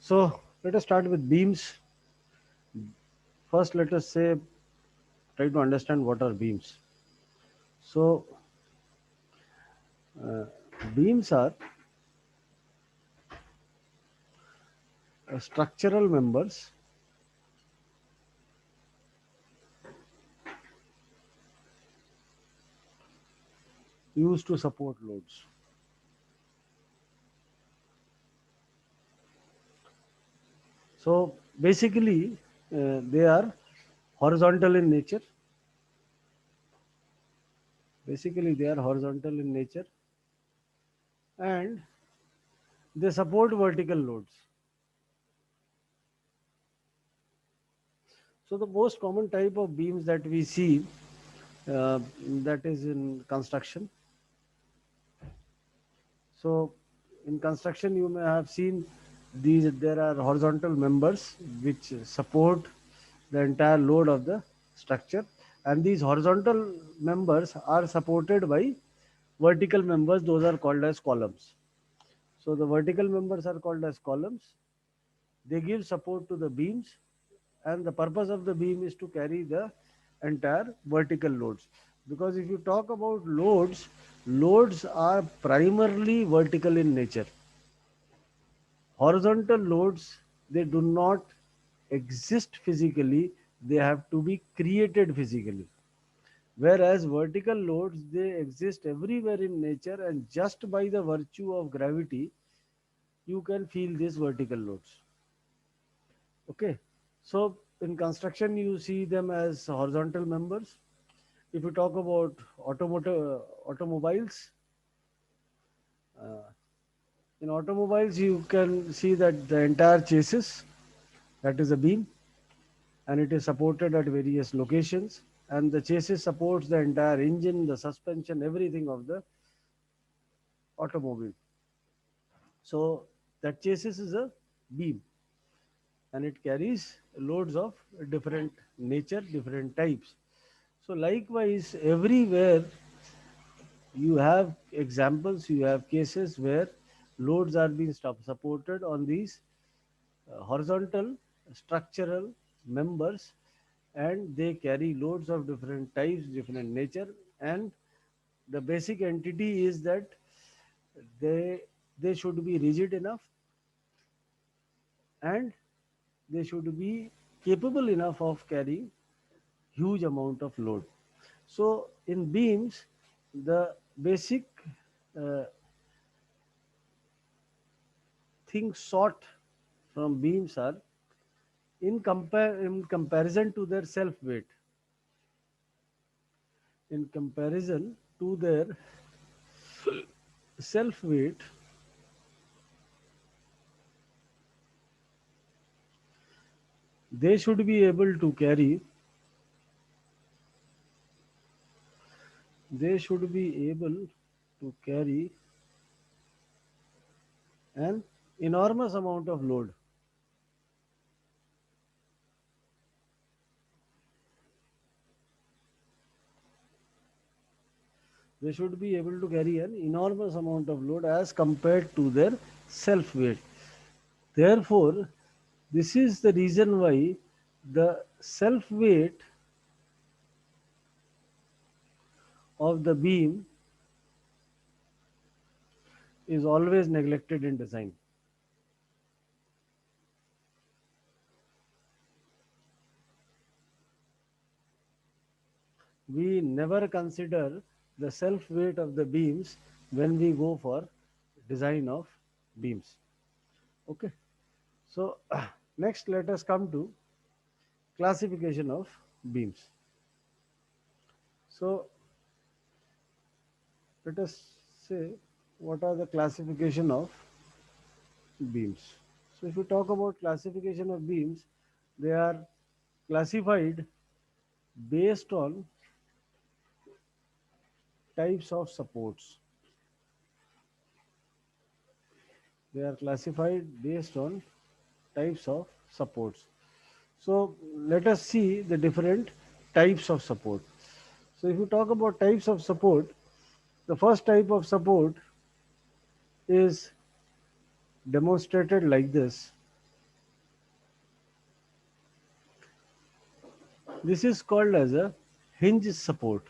So let us start with beams. First, let us say try to understand what are beams. So uh, beams are structural members used to support loads. So basically, they are horizontal in nature. Basically, they are horizontal in nature, and they support vertical loads. So the most common type of beams that we see, that is in construction. So in construction, you may have seen these. There are horizontal members which support the entire load of the structure, and these horizontal members are supported by vertical members. Those are called as columns. So the vertical members are called as columns. They give support to the beams, and the purpose of the beam is to carry the entire vertical loads. Because if you talk about loads, loads are primarily vertical in nature. Horizontal loads, they do not exist physically, they have to be created physically. Whereas vertical loads, they exist everywhere in nature, and just by the virtue of gravity, you can feel these vertical loads. Okay, so in construction, you see them as horizontal members. If you talk about automobiles, uh, in automobiles, you can see that the entire chassis, that is a beam, and it is supported at various locations. And the chassis supports the entire engine, the suspension, everything of the automobile. So that chassis is a beam, and it carries loads of different nature, different types. So likewise, everywhere you have examples, you have cases where loads are being supported on these horizontal structural members, and they carry loads of different types, different nature, and the basic entity is that they they should be rigid enough, and they should be capable enough of carrying huge amount of load. So in beams, the basic uh, things sought from beams are in comparison to their self weight. In comparison to their self weight, they should be able to carry they should be able to carry an enormous amount of load. They should be able to carry an enormous amount of load as compared to their self weight. Therefore, this is the reason why the self weight of the beam is always neglected in design. We never consider the self weight of the beams when we go for design of beams. Okay, so next let us come to classification of beams. So let us say what are the classification of beams. So if you talk about classification of beams, they are classified based on types of supports. They are classified based on types of supports. So let us see the different types of support. So if you talk about types of support, the first type of support is demonstrated like this. This is called as a hinge support.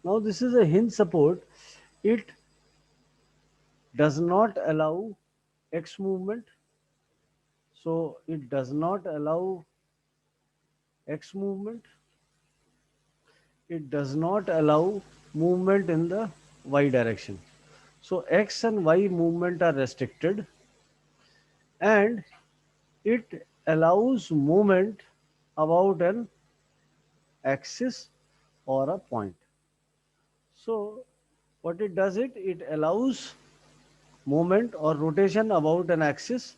Now this is a hinge support. It does not allow X movement. So it does not allow X movement. It does not allow movement in the Y direction. So X and Y movement are restricted, and it allows movement about an axis or a point. So what it does, it allows movement or rotation about an axis.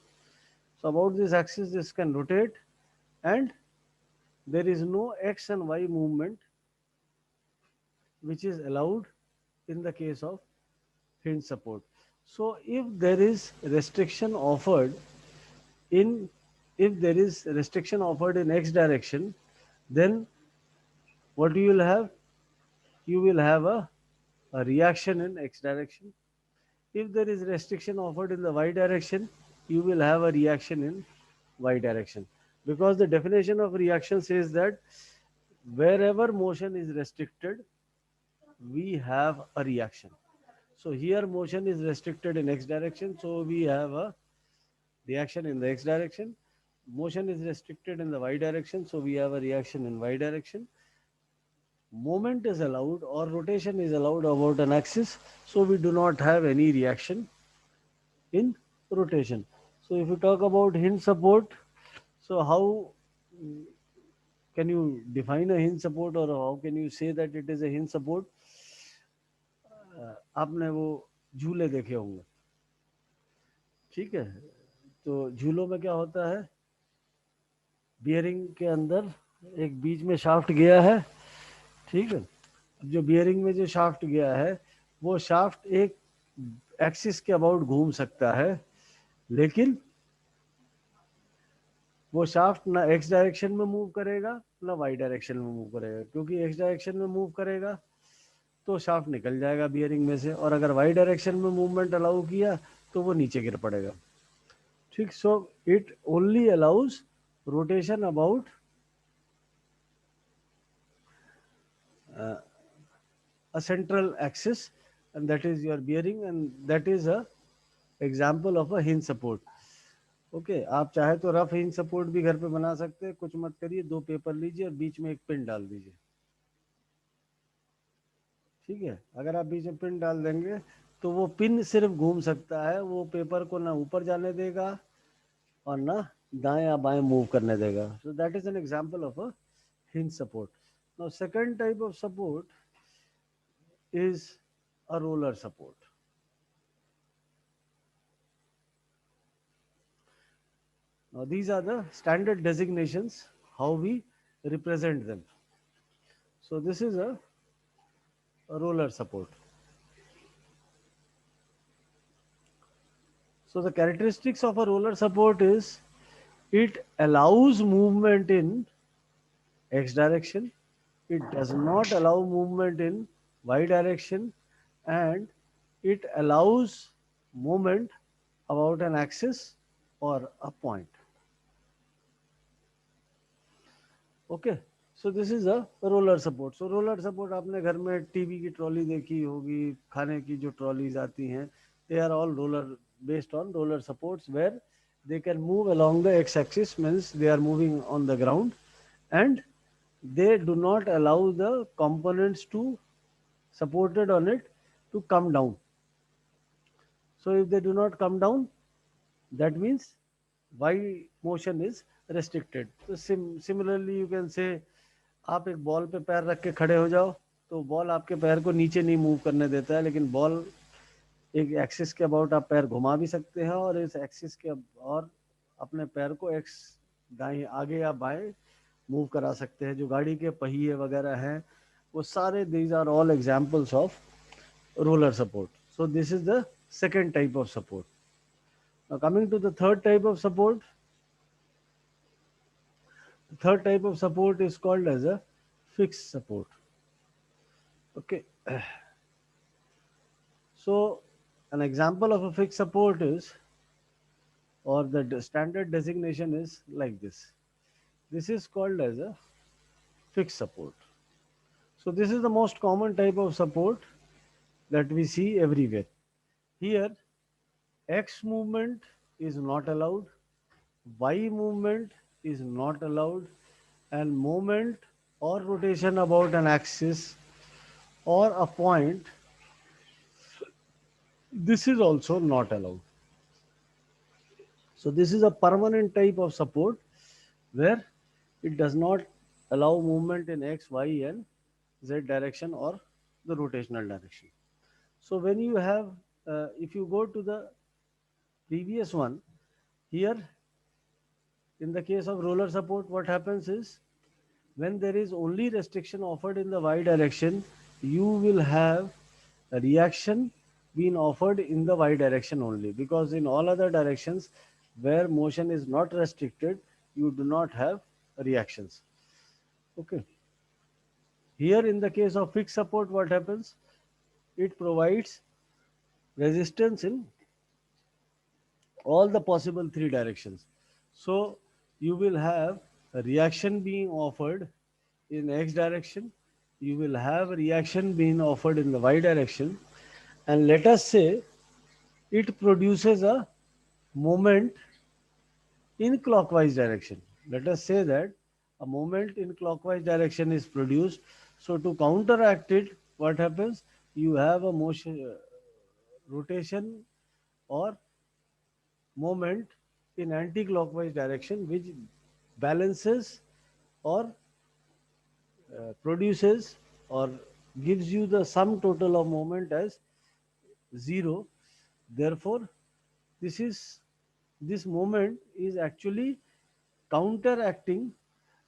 So about this axis this can rotate, and there is no X and Y movement which is allowed in the case of hinge support. So in if there is restriction offered in X direction, then what you will have? You will have a reaction in X direction. If there is restriction offered in the Y direction, you will have a reaction in Y direction. Because the definition of reaction says that wherever motion is restricted, we have a reaction. So here motion is restricted in X direction, so we have a reaction in the X direction. Motion is restricted in the Y direction, so we have a reaction in Y direction. Movement is allowed or rotation is allowed about an axis, so we do not have any reaction in rotation. So if you talk about hinge support, so how can you define a hinge support, or how can you say that it is a hinge support? आपने वो झूले देखे होंगे, ठीक है? तो झूलों में क्या होता है, बियरिंग के अंदर एक बीच में शाफ्ट गया है, ठीक है? जो बियरिंग में जो शाफ्ट गया है, वो शाफ्ट एक एक्सिस के अबाउट घूम सकता है, लेकिन वो शाफ्ट ना एक्स डायरेक्शन में मूव करेगा ना वाई डायरेक्शन में मूव करेगा, क्योंकि एक्स डायरेक्शन में मूव करेगा तो शाफ्ट निकल जाएगा बियरिंग में से, और अगर वाई डायरेक्शन में मूवमेंट अलाउ किया तो वो नीचे गिर पड़ेगा, ठीक? So it only allows rotation about a central axis, and that is your bearing, and that is a example of a hinge support. Okay आप चाहे तो रफ हिंज सपोर्ट भी घर पे बना सकते हैं, कुछ मत करिए, दो पेपर लीजिए और बीच में एक पिन डाल दीजिए, ठीक है? अगर आप बीच में पिन डाल देंगे तो वो पिन सिर्फ घूम सकता है, वो पेपर को ना ऊपर जाने देगा और ना दाएं या बाएं मूव करने देगा. So that is an example of a hinge support. Now second type of support is a roller support. Now these are the standard designations how we represent them. So this is a roller support. So the characteristics of a roller support is it allows movement in X direction, it does not allow movement in Y direction, and it allows movement about an axis or a point. Okay, so this is a roller support. So roller support आपने घर में TV की trolley देखी होगी, खाने की जो trolleys आती हैं, they are all roller based on roller supports where they can move along the x-axis, means they are moving on the ground, and they do not allow the components to supported on it to come down. So if they do not come down, that means y motion is restricted. So similarly you can say आप एक ball पे पैर रख के खड़े हो जाओ तो बॉल आपके पैर को नीचे नहीं मूव करने देता है, लेकिन बॉल एक एक्सिस के अबाउट आप पैर घुमा भी सकते हैं, और इस एक्सिस के और अपने पैर को एक्स दाएं आगे या बाएं मूव करा सकते हैं. जो गाड़ी के पहिए वगैरह हैं वो सारे, these are all examples of roller support. So this is the second type of support. Now coming to the third type of support, the third type of support is called as a fixed support. Okay. So an example of a fixed support is, or the standard designation is like this. This is called as a fixed support. So this is the most common type of support that we see everywhere. Here, X movement is not allowed, Y movement is not allowed, and movement or rotation about an axis or a point, this is also not allowed. So this is a permanent type of support where it does not allow movement in X, Y, and Z direction or the rotational direction. So when you have, if you go to the previous one, here in the case of roller support, what happens is when there is only restriction offered in the Y direction, you will have a reaction being offered in the Y direction only, because in all other directions where motion is not restricted, you do not have reactions. Okay. Here in the case of fixed support, what happens? It provides resistance in all the possible three directions. So you will have a reaction being offered in X direction, you will have a reaction being offered in the Y direction, and let us say it produces a moment in clockwise direction. Let us say that a moment in clockwise direction is produced. So to counteract it, what happens? You have a motion, rotation or moment in anti-clockwise direction, which balances or produces or gives you the sum total of moment as 0. Therefore, this is this moment is actually counteracting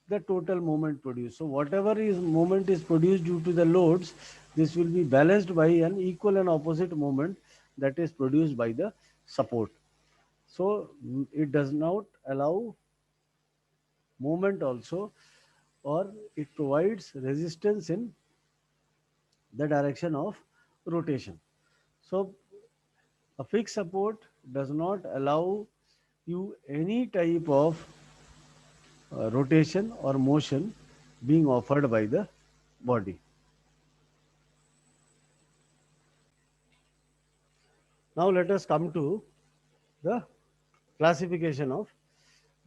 the total moment produced. So whatever is moment is produced due to the loads, this will be balanced by an equal and opposite moment that is produced by the support. So it does not allow movement also, or it provides resistance in the direction of rotation. So a fixed support does not allow you any type of rotation or motion being offered by the body. Now let us come to the classification of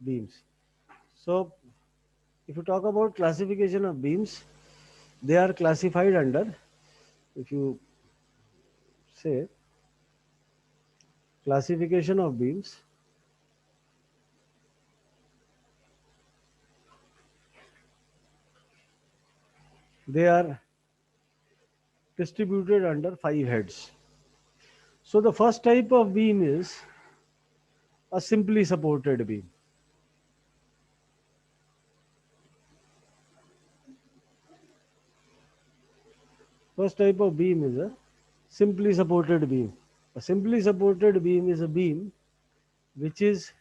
beams. So if you talk about classification of beams, they are classified under, if you say classification of beams, they are distributed under 5 heads. So the first type of beam is a simply supported beam. First type of beam is a simply supported beam. A simply supported beam is a beam which is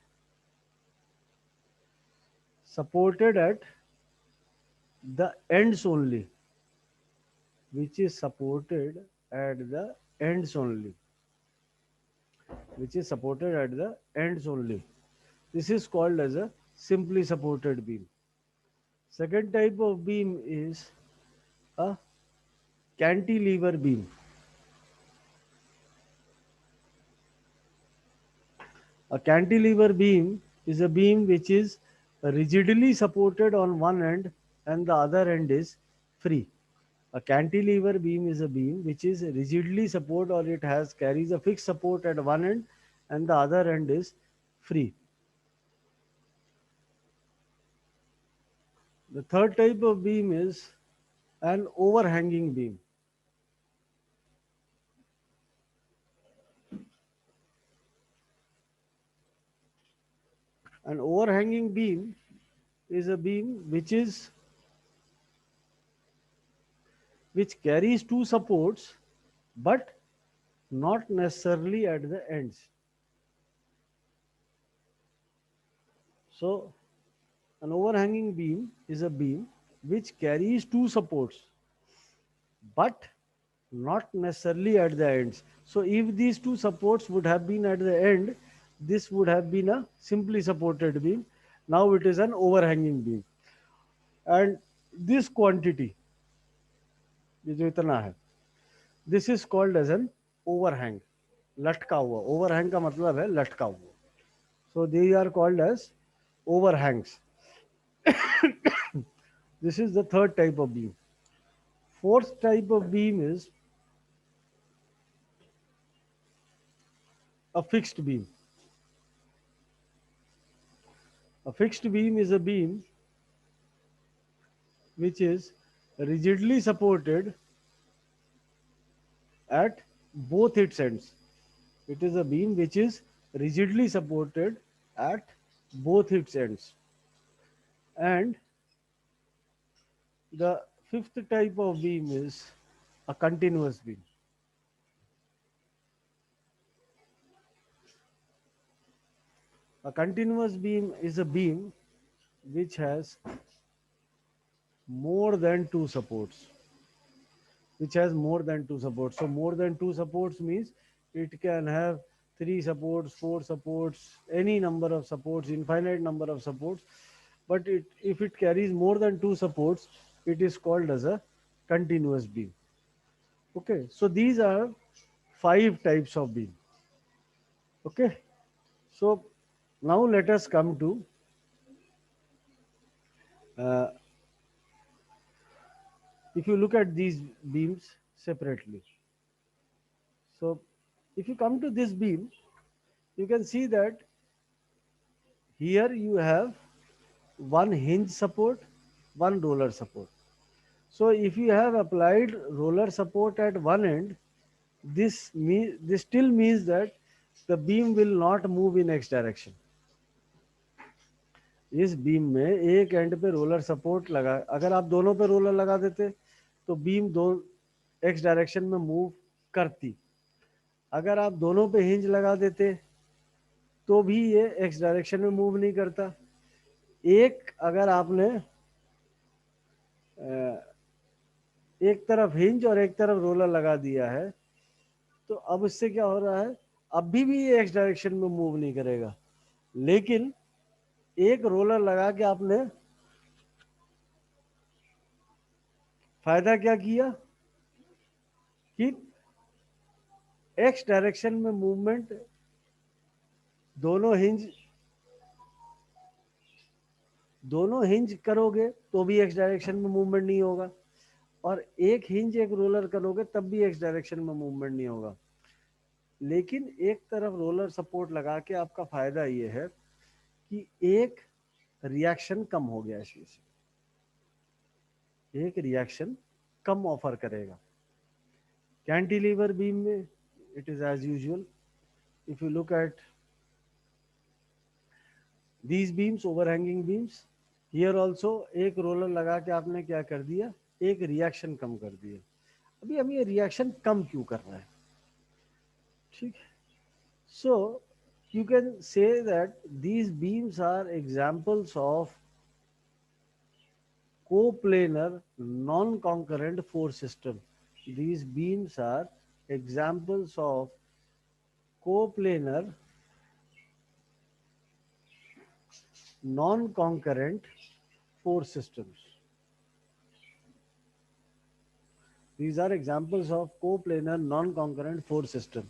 supported at the ends only, which is supported at the ends only, which is supported at the ends only. This is called as a simply supported beam. Second type of beam is a cantilever beam. A cantilever beam is a beam which is rigidly supported on one end and the other end is free. A cantilever beam is a beam which is rigidly supported, or it has carries a fixed support at one end and the other end is free. The third type of beam is an overhanging beam. An overhanging beam is a beam which carries two supports but not necessarily at the ends. So an overhanging beam is a beam which carries two supports but not necessarily at the ends. So if these two supports would have been at the end, this would have been a simply supported beam. Now it is an overhanging beam, and this quantity, ये जो इतना है, this is called as an overhang, लटका हुआ. Overhang का मतलब है लटका हुआ. So they are called as overhangs. This is the third type of beam. Fourth type of beam is a fixed beam. A fixed beam is a beam which is rigidly supported at both its ends. It is a beam which is rigidly supported at both its ends. And the fifth type of beam is a continuous beam. A continuous beam is a beam which has more than two supports. Which has more than two supports. So more than two supports means it can have three supports, four supports, any number of supports, infinite number of supports. But if it carries more than two supports, it is called as a continuous beam. Okay, so these are five types of beam. Okay, so now let us come to uh, if you look at these beams separately. So if you come to this beam, you can see that here you have one hinge support, one roller support. So if you have applied roller support at one end, this still means that the beam will not move in x direction. इस beam में एक and पे roller support लगा, अगर आप दोनों पे roller लगा देते तो बीम दो एक्स डायरेक्शन में मूव करती. अगर आप दोनों पे हिंज लगा देते तो भी ये एक्स डायरेक्शन में मूव नहीं करता. एक अगर आपने एक तरफ हिंज और एक तरफ रोलर लगा दिया है तो अब इससे क्या हो रहा है, अभी भी ये एक्स डायरेक्शन में मूव नहीं करेगा. लेकिन एक रोलर लगा के आपने फायदा क्या किया कि एक्स डायरेक्शन में मूवमेंट दोनों हिंज करोगे तो भी एक्स डायरेक्शन में मूवमेंट नहीं होगा, और एक हिंज एक रोलर करोगे तब भी एक्स डायरेक्शन में मूवमेंट नहीं होगा. लेकिन एक तरफ रोलर सपोर्ट लगा के आपका फायदा ये है कि एक रिएक्शन कम हो गया, इसमें से एक रिएक्शन कम ऑफर करेगा. कैंटिलीवर बीम में it is as usual. If you look at these beams, overhanging beams, here also एक रोलर लगा के आपने क्या कर दिया, एक रिएक्शन कम कर दिया. अभी हम ये रिएक्शन कम क्यों कर रहे हैं, ठीक है. सो you can say that these beams are examples of coplanar non-concurrent force system. These beams are examples of coplanar non-concurrent force systems. These are examples of coplanar non-concurrent force system.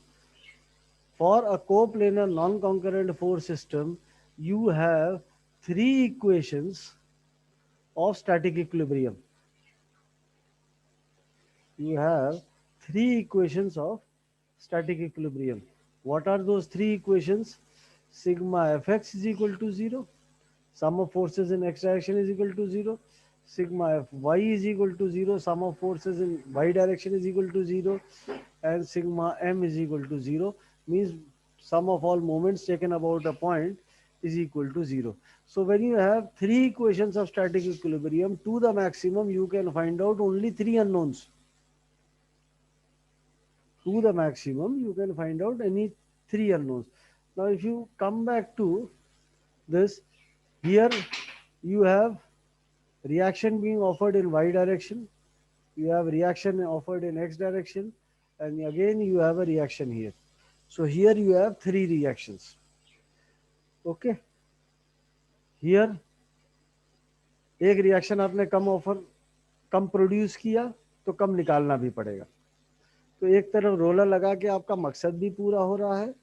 For a coplanar non-concurrent force system, you have three equations of static equilibrium. You have three equations of static equilibrium. What are those three equations? Sigma fx is equal to 0. Sum of forces in x direction is equal to 0. Sigma fy is equal to 0. Sum of forces in y direction is equal to 0. And sigma m is equal to 0. Means sum of all moments taken about a point is equal to 0. So when you have three equations of static equilibrium, to the maximum you can find out only three unknowns. To the maximum you can find out any three unknowns. Now if you come back to this, here you have reaction being offered in y direction, you have reaction offered in x direction, and again you have a reaction here. So here you have three reactions. Okay, here एक reaction आपने कम produce किया तो कम निकालना भी पड़ेगा। तो एक तरफ रोलर लगा के आपका मकसद भी पूरा हो रहा है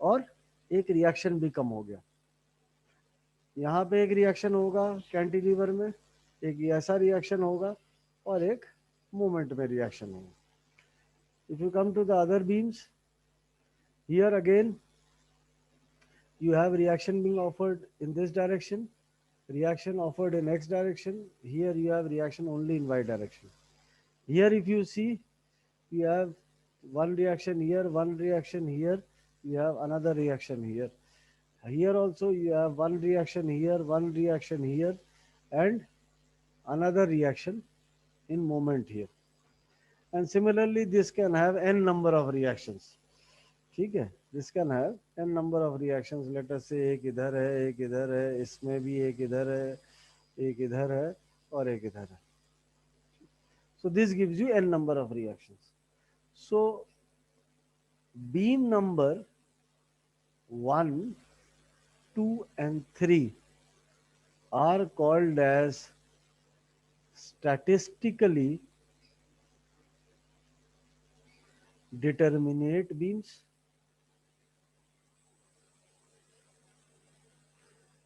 और एक रिएक्शन भी कम हो गया। यहाँ पे एक रिएक्शन होगा कैंटिलीवर में, एक ऐसा रिएक्शन होगा और एक मूवमेंट में रिएक्शन होगा। If you come to the other beams, here again you have reaction being offered in this direction, reaction offered in x direction. Here you have reaction only in y direction. Here if you see, you have one reaction here, one reaction here, you have another reaction here. Here also you have one reaction here, one reaction here, and another reaction in moment here. And similarly, this can have n number of reactions. ठीक है, this can have an number of reactions. Let us से एक इधर है, एक इधर है, इसमें भी एक इधर है, एक इधर है और एक इधर है। So this gives you an number of reactions. So beam number 1, 2 and 3 are called as statistically determinate beams.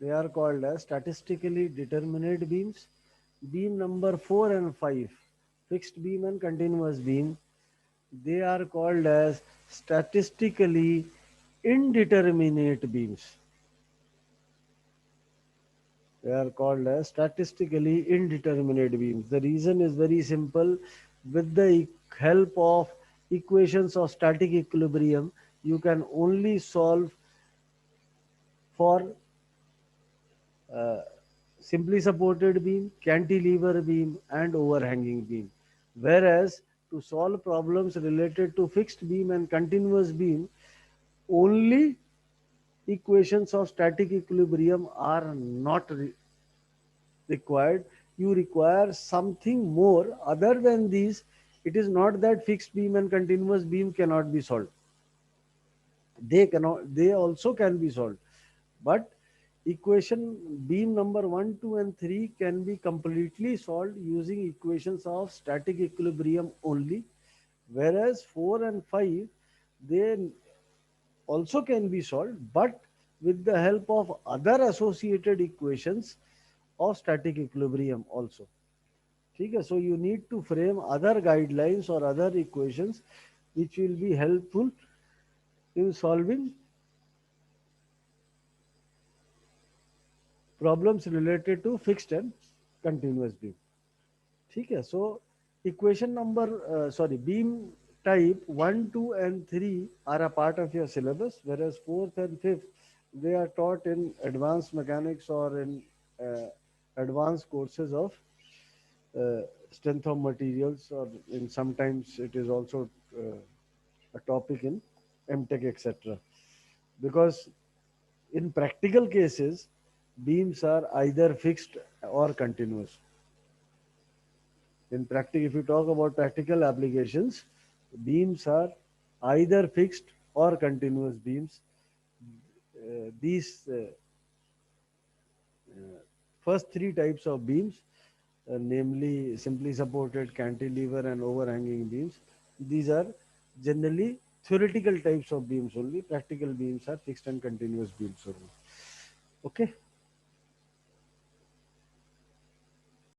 They are called as statistically determinate beams. Beam number 4 and 5, fixed beam and continuous beam, they are called as statistically indeterminate beams. They are called as statistically indeterminate beams. The reason is very simple. With the help of equations of static equilibrium, you can only solve for simply supported beam, cantilever beam, and overhanging beam. Whereas to solve problems related to fixed beam and continuous beam, only equations of static equilibrium are not required. You require something more other than these. It is not that fixed beam and continuous beam cannot be solved. They also can be solved, but equation beam number 1, 2 and 3 can be completely solved using equations of static equilibrium only, whereas 4 and 5 they also can be solved but with the help of other associated equations of static equilibrium also. Okay, so you need to frame other guidelines or other equations which will be helpful in solving problems related to fixed and continuous beam. ठीक है, so equation number beam type 1, 2 and 3 are a part of your syllabus, whereas 4th and 5th they are taught in advanced mechanics or in advanced courses of strength of materials, or in sometimes it is also a topic in MTech etc. Because in practical cases beams are either fixed or continuous. In practice, if you talk about practical applications, beams are either fixed or continuous beams. These first three types of beams, namely simply supported, cantilever and overhanging beams, these are generally theoretical types of beams only. Practical beams are fixed and continuous beams only. Okay.